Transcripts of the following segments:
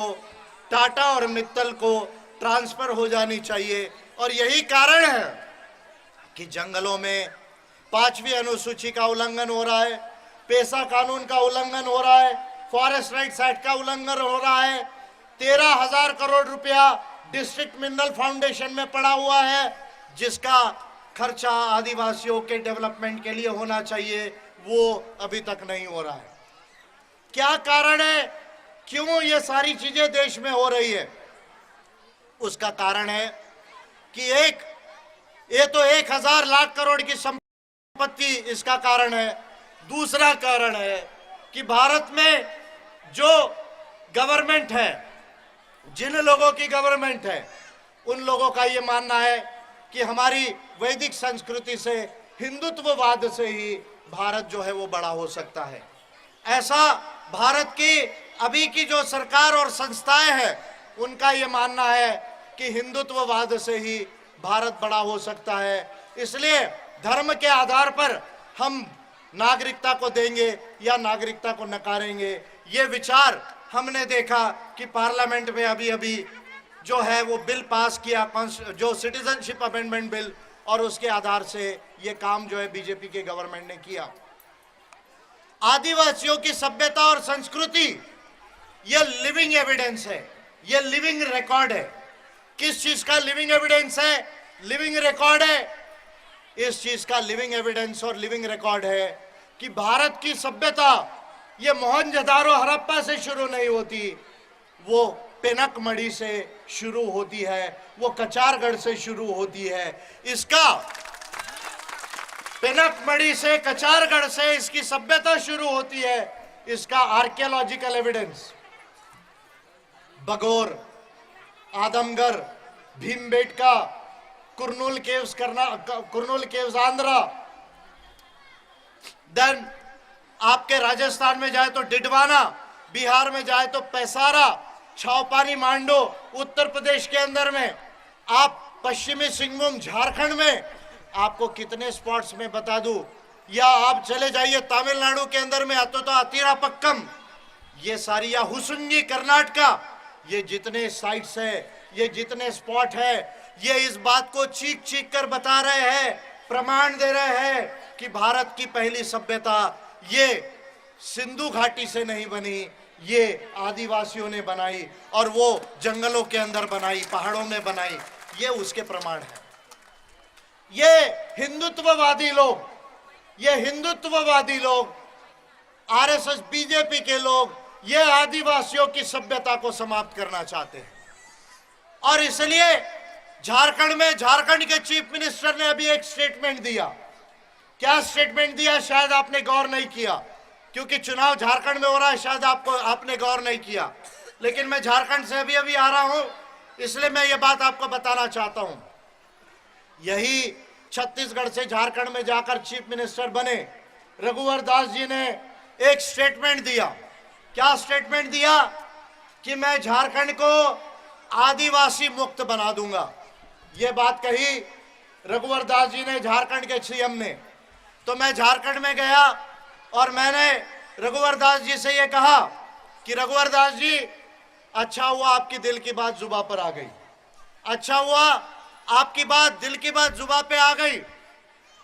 टाटा और मित्तल को ट्रांसफर हो जानी चाहिए। और यही कारण है कि जंगलों में 5वीं अनुसूची का उल्लंघन हो रहा है, पेशा कानून का उल्लंघन हो रहा है, फॉरेस्ट राइट्स एक्ट का उल्लंघन हो रहा है। 13,000 करोड़ रुपया डिस्ट्रिक्ट मिनरल फाउंडेशन में पड़ा हुआ है, जिसका खर्चा आदिवासियों के डेवलपमेंट के लिए होना चाहिए, वो अभी तक नहीं हो रहा है। क्या कारण है, क्यों ये सारी चीजें देश में हो रही है? उसका कारण है कि ये तो 1,000 लाख करोड़ की संपत्ति इसका कारण है। दूसरा कारण है कि भारत में जो गवर्नमेंट है, जिन लोगों की गवर्नमेंट है, उन लोगों का ये मानना है कि हमारी वैदिक संस्कृति से, हिंदुत्ववाद से ही भारत जो है वो बड़ा हो सकता है। ऐसा भारत की अभी की जो सरकार और संस्थाएं हैं, उनका ये मानना है कि हिंदुत्ववाद से ही भारत बड़ा हो सकता है। इसलिए धर्म के आधार पर हम नागरिकता को देंगे या नागरिकता को नकारेंगे, ये विचार हमने देखा कि पार्लियामेंट में अभी अभी जो है वो बिल पास किया, जो सिटीजनशिप अमेंडमेंट बिल, और उसके आधार से ये काम जो है बीजेपी के गवर्नमेंट ने किया। आदिवासियों की सभ्यता और संस्कृति ये लिविंग एविडेंस है, ये लिविंग रिकॉर्ड है। किस चीज का लिविंग एविडेंस है, लिविंग रिकॉर्ड है? इस चीज का लिविंग एविडेंस और लिविंग रिकॉर्ड है कि भारत की सभ्यता ये मोहनजोदारो हड़प्पा से शुरू नहीं होती, वो पेनकमढ़ी से शुरू होती है, वो कचारगढ़ से शुरू होती है। इसका पेनकमढ़ी से, कचारगढ़ से इसकी सभ्यता शुरू होती है। इसका archaeological evidence Bagor, Adamgarh, Bhimbetka, Kurnool caves Andhra, then आपके राजस्थान में जाए तो डिडवाना, बिहार में जाए तो पैसारा, छावपानी मांडो, उत्तर प्रदेश के अंदर में, आप पश्चिमी सिंहभूम झारखंड में, आपको कितने स्पॉट्स में बता दूं, या आप चले जाइए तमिलनाडु के अंदर में तो अतीरापक्कम, ये सारी, या हुसुंगी कर्नाटका, ये जितने साइट्स है, ये जितने स्पॉट है, ये इस बात को चीख चीख कर बता रहे हैं, प्रमाण दे रहे हैं कि भारत की पहली सभ्यता ये सिंधु घाटी से नहीं बनी, ये आदिवासियों ने बनाई, और वो जंगलों के अंदर बनाई, पहाड़ों में बनाई। ये उसके प्रमाण है। ये हिंदुत्ववादी लोग, आरएसएस, बीजेपी के लोग, ये आदिवासियों की सभ्यता को समाप्त करना चाहते हैं। और इसलिए झारखंड के चीफ मिनिस्टर ने अभी एक स्टेटमेंट दिया। क्या स्टेटमेंट दिया, शायद आपने गौर नहीं किया, क्योंकि चुनाव झारखंड में हो रहा है, शायद आपने गौर नहीं किया, लेकिन मैं झारखंड से अभी आ रहा हूं, इसलिए मैं ये बात आपको बताना चाहता हूं। यही छत्तीसगढ़ से झारखंड में जाकर चीफ मिनिस्टर बने रघुवर दास जी ने एक स्टेटमेंट दिया। क्या स्टेटमेंट दिया? कि मैं झारखंड को आदिवासी मुक्त बना दूंगा। ये बात कही रघुवर दास जी ने, झारखंड के सीएम ने। तो मैं झारखंड में गया और मैंने रघुवर दास जी से ये कहा कि रघुवर दास जी, अच्छा हुआ आपकी दिल की बात जुबान पर आ गई, अच्छा हुआ आपकी बात, दिल की बात जुबान पे आ गई।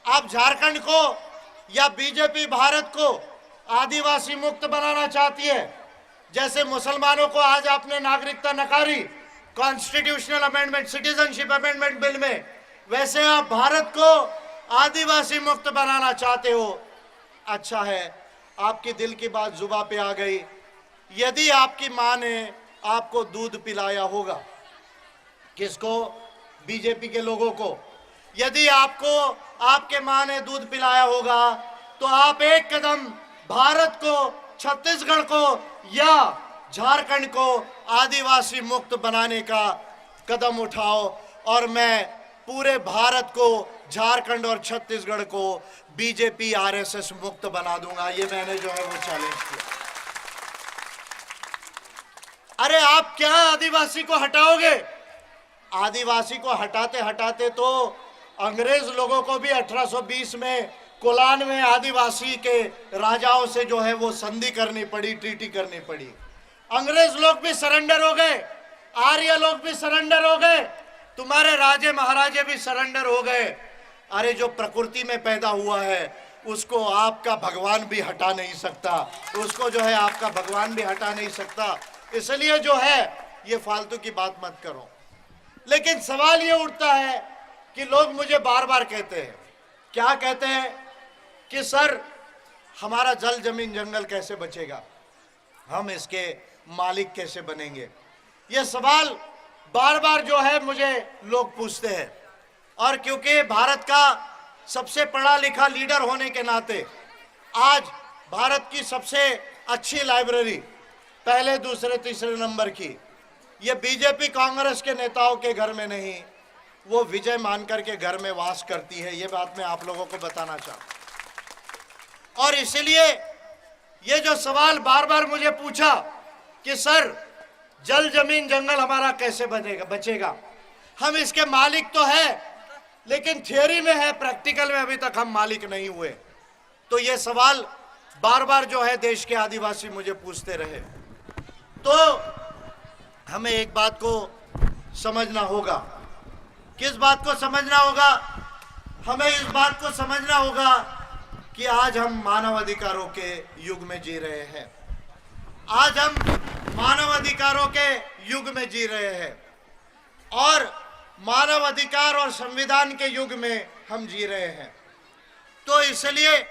आप झारखंड को या बीजेपी भारत को आदिवासी मुक्त बनाना चाहती है। जैसे मुसलमानों को आज आपने नागरिकता नकारी constitutional amendment, citizenship amendment bill में, वैसे आप भारत को आदिवासी मुक्त बनाना चाहते हो। अच्छा है, आपकी दिल की बात जुबान पे आ गई। यदि आपकी मां ने आपको दूध पिलाया होगा, किसको? बीजेपी के लोगों को। यदि आपके मां ने दूध पिलाया होगा, तो आप एक कदम भारत को, छत्तीसगढ़ को या झारखंड को आदिवासी मुक्त बनाने का कदम उठाओ, और मैं पूरे भारत को, झारखंड और छत्तीसगढ़ को बीजेपी आरएसएस मुक्त बना दूंगा। ये मैंने जो है वो चैलेंज किया। अरे आप क्या आदिवासी को हटाओगे? आदिवासी को हटाते हटाते तो अंग्रेज लोगों को भी 1820 में कोलान में आदिवासी के राजाओं से जो है वो संधि करनी पड़ी, ट्रीटी करनी पड़ी। अंग्रेज लोग भी सरेंडर हो गए, आर्य लोग भी सरेंडर हो गए, तुम्हारे राजे महाराजे भी सरेंडर हो गए। अरे जो प्रकृति में पैदा हुआ है उसको आपका भगवान भी हटा नहीं सकता, उसको जो है आपका भगवान भी हटा नहीं सकता। इसलिए जो है ये फालतू की बात मत करो। लेकिन सवाल ये उठता है कि लोग मुझे बार बार कहते हैं, क्या कहते हैं कि सर हमारा जल जमीन जंगल कैसे बचेगा, हम इसके मालिक कैसे बनेंगे। ये सवाल बार बार जो है मुझे लोग पूछते हैं। और क्योंकि भारत का सबसे पढ़ा लिखा लीडर होने के नाते आज भारत की सबसे अच्छी लाइब्रेरी पहले दूसरे तीसरे नंबर की ये बीजेपी कांग्रेस के नेताओं के घर में नहीं, वो विजय मानकर के घर में वास करती है। ये बात मैं आप लोगों को बताना चाहता। और इसलिए ये जो सवाल बार बार मुझे पूछा कि सर जल जमीन जंगल हमारा कैसे बचेगा, हम इसके मालिक तो है लेकिन थियोरी में है, प्रैक्टिकल में अभी तक हम मालिक नहीं हुए। तो ये सवाल बार बार जो है देश के आदिवासी मुझे पूछते रहे। तो हमें एक बात को समझना होगा। किस बात को समझना होगा? हमें इस बात को समझना होगा कि आज हम मानव अधिकारों के युग में जी रहे हैं। आज हम मानव अधिकारों के युग में जी रहे हैं और मानव अधिकार और संविधान के युग में हम जी रहे हैं। तो इसलिए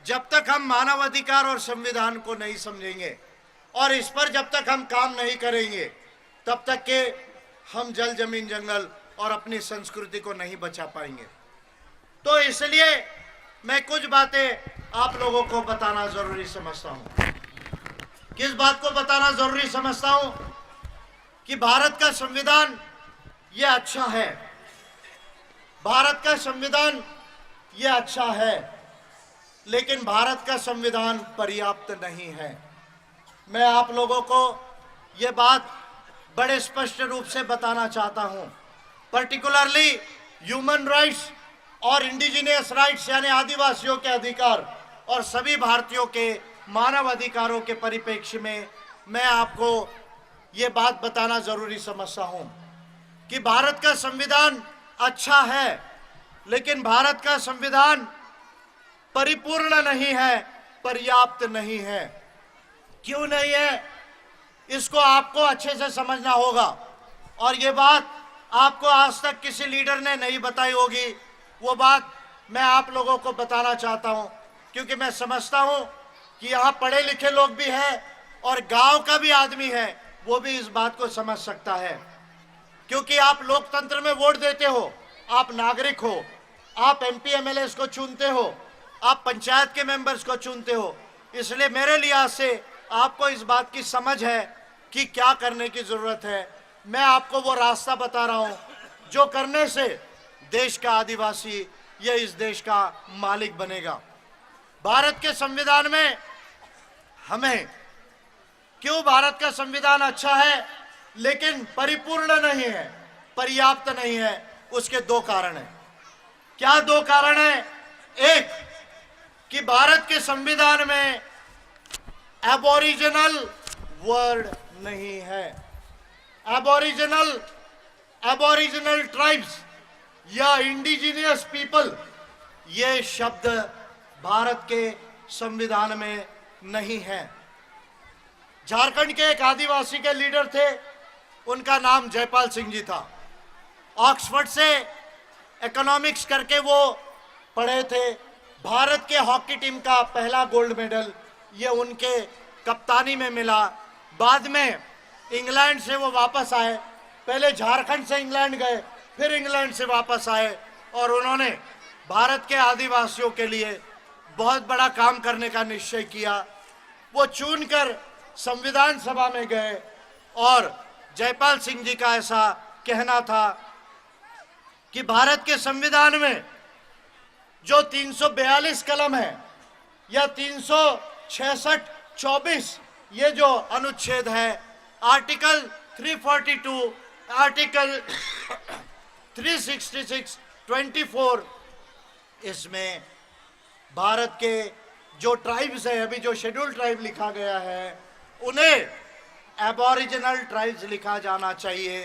जब तक हम मानव अधिकार और संविधान को नहीं समझेंगे और इस पर जब तक हम काम नहीं करेंगे तब तक के हम जल जमीन जंगल और अपनी संस्कृति को नहीं बचा पाएंगे। तो इसलिए मैं कुछ बातें आप लोगों को बताना जरूरी समझता हूं। किस बात को बताना जरूरी समझता हूं? कि भारत का संविधान ये अच्छा है, भारत का संविधान ये अच्छा है, लेकिन भारत का संविधान पर्याप्त नहीं है। मैं आप लोगों को ये बात बड़े स्पष्ट रूप से बताना चाहता हूं। पर्टिकुलरली ह्यूमन राइट्स और इंडिजिनियस राइट्स यानी आदिवासियों के अधिकार और सभी भारतीयों के मानव अधिकारों के परिप्रेक्ष्य में मैं आपको ये बात बताना जरूरी समझता हूं कि भारत का संविधान अच्छा है, लेकिन भारत का संविधान परिपूर्ण नहीं है, पर्याप्त नहीं है। क्यों नहीं है, इसको आपको अच्छे से समझना होगा। और ये बात आपको आज तक किसी लीडर ने नहीं बताई होगी, वो बात मैं आप लोगों को बताना चाहता हूं, क्योंकि मैं समझता हूं कि यहाँ पढ़े लिखे लोग भी हैं और गांव का भी आदमी है, वो भी इस बात को समझ सकता है। क्योंकि आप लोकतंत्र में वोट देते हो, आप नागरिक हो, आप एमपी एमएलए को चुनते हो, आप पंचायत के मेंबर्स को चुनते हो। इसलिए मेरे लिहाज से आपको इस बात की समझ है कि क्या करने की जरूरत है। मैं आपको वो रास्ता बता रहा हूं जो करने से देश का आदिवासी ये इस देश का मालिक बनेगा। भारत के संविधान में हमें क्यों भारत का संविधान अच्छा है लेकिन परिपूर्ण नहीं है, पर्याप्त नहीं है, उसके दो कारण हैं। क्या दो कारण हैं? एक कि भारत के संविधान में एबोरिजिनल वर्ड नहीं है। एबोरिजिनल ट्राइब्स या इंडिजिनियस पीपल ये शब्द भारत के संविधान में नहीं है। झारखंड के एक आदिवासी के लीडर थे, उनका नाम जयपाल सिंह जी था। ऑक्सफोर्ड से इकोनॉमिक्स करके वो पढ़े थे। भारत के हॉकी टीम का पहला गोल्ड मेडल ये उनके कप्तानी में मिला। बाद में इंग्लैंड से वो वापस आए, पहले झारखंड से इंग्लैंड गए, फिर इंग्लैंड से वापस आए और उन्होंने भारत के आदिवासियों के लिए बहुत बड़ा काम करने का निश्चय किया। वो चुनकर संविधान सभा में गए और जयपाल सिंह जी का ऐसा कहना था कि भारत के संविधान में जो 342 कलम है या 366-24 ये जो अनुच्छेद है, आर्टिकल 342, आर्टिकल 366, 24, इसमें भारत के जो ट्राइब्स है, अभी जो शेड्यूल ट्राइब लिखा गया है, उन्हें एबॉरिजिनल ट्राइब्स लिखा जाना चाहिए।